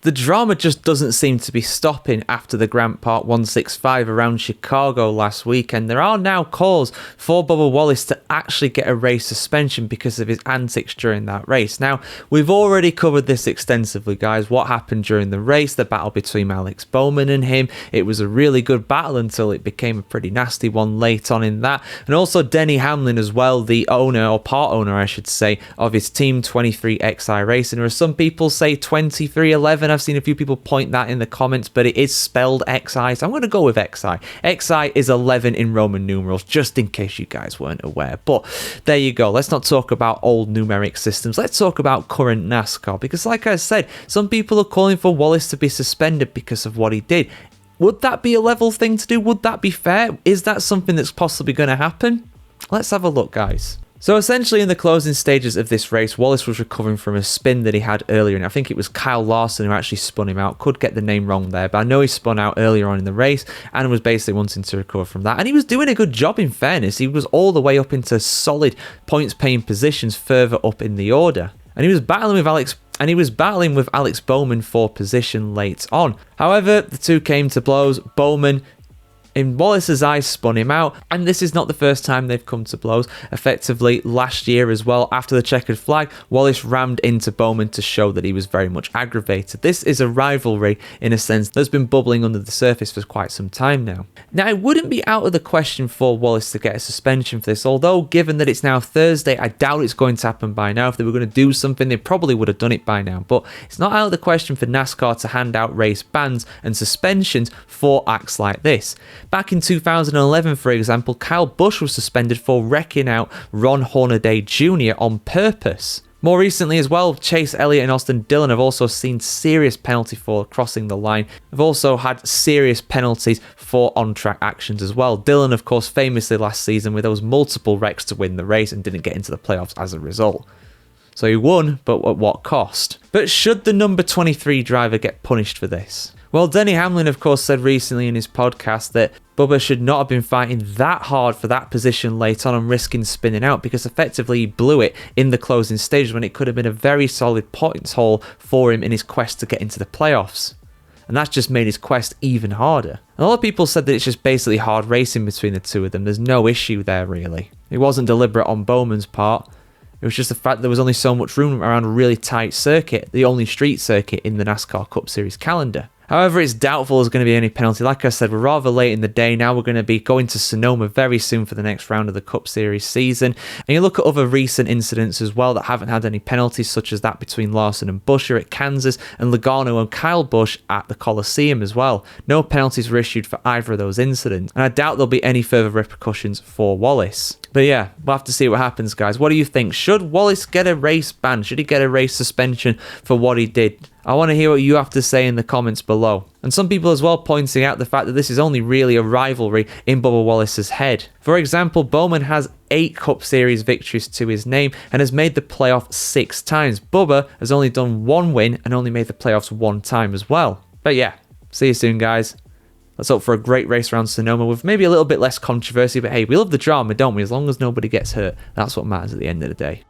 The drama just doesn't seem to be stopping after the Grant Park 165 around Chicago last weekend. There are now calls for Bubba Wallace to actually get a race suspension because of his antics during that race. Now, we've already covered this extensively, guys. What happened during the race, the battle between Alex Bowman and him. It was a really good battle until it became a pretty nasty one late on in that. And also Denny Hamlin as well, the owner, or part owner, I should say, of his Team 23XI Racing, or as some people say, 2311. I've seen a few people point that in the comments, but it is spelled XI, so I'm going to go with XI. XI is 11 in Roman numerals, just in case you guys weren't aware. But there you go. Let's not talk about old numeric systems. Let's talk about current NASCAR, because like I said, some people are calling for Wallace to be suspended because of what he did. Would that be a level thing to do? Would that be fair? Is that something that's possibly going to happen? Let's have a look, guys. So essentially in the closing stages of this race, Wallace was recovering from a spin that he had earlier, and I think it was Kyle Larson who actually spun him out. Could get the name wrong there, but I know he spun out earlier on in the race and was basically wanting to recover from that. And he was doing a good job, in fairness. He was all the way up into solid points-paying positions further up in the order. And he was battling with Alex Bowman for position late on. However, the two came to blows. Bowman, in Wallace's eyes, spun him out, and this is not the first time they've come to blows. Effectively, last year as well, after the checkered flag, Wallace rammed into Bowman to show that he was very much aggravated. This is a rivalry, in a sense, that's been bubbling under the surface for quite some time now. Now, it wouldn't be out of the question for Wallace to get a suspension for this, although given that it's now Thursday, I doubt it's going to happen by now. If they were going to do something, they probably would have done it by now, but it's not out of the question for NASCAR to hand out race bans and suspensions for acts like this. Back in 2011, for example, Kyle Busch was suspended for wrecking out Ron Hornaday Jr. on purpose. More recently as well, Chase Elliott and Austin Dillon have also seen serious penalty for crossing the line. They've also had serious penalties for on-track actions as well. Dillon, of course, famously last season with those multiple wrecks to win the race and didn't get into the playoffs as a result. So he won, but at what cost? But should the number 23 driver get punished for this? Well, Denny Hamlin, of course, said recently in his podcast that Bubba should not have been fighting that hard for that position late on and risking spinning out, because effectively he blew it in the closing stages when it could have been a very solid points haul for him in his quest to get into the playoffs. And that's just made his quest even harder. And a lot of people said that it's just basically hard racing between the two of them. There's no issue there, really. It wasn't deliberate on Bowman's part. It was just the fact there was only so much room around a really tight circuit, the only street circuit in the NASCAR Cup Series calendar. However, it's doubtful there's going to be any penalty. Like I said, we're rather late in the day. Now we're going to be going to Sonoma very soon for the next round of the Cup Series season. And you look at other recent incidents as well that haven't had any penalties, such as that between Larson and Buescher at Kansas and Logano and Kyle Busch at the Coliseum as well. No penalties were issued for either of those incidents. And I doubt there'll be any further repercussions for Wallace. But yeah, we'll have to see what happens, guys. What do you think? Should Wallace get a race ban? Should he get a race suspension for what he did? I want to hear what you have to say in the comments below. And some people as well pointing out the fact that this is only really a rivalry in Bubba Wallace's head. For example, Bowman has 8 Cup Series victories to his name and has made the playoff 6 times. Bubba has only done 1 win and only made the playoffs 1 time as well. But yeah, see you soon, guys. Let's hope for a great race around Sonoma with maybe a little bit less controversy. But hey, we love the drama, don't we? As long as nobody gets hurt, that's what matters at the end of the day.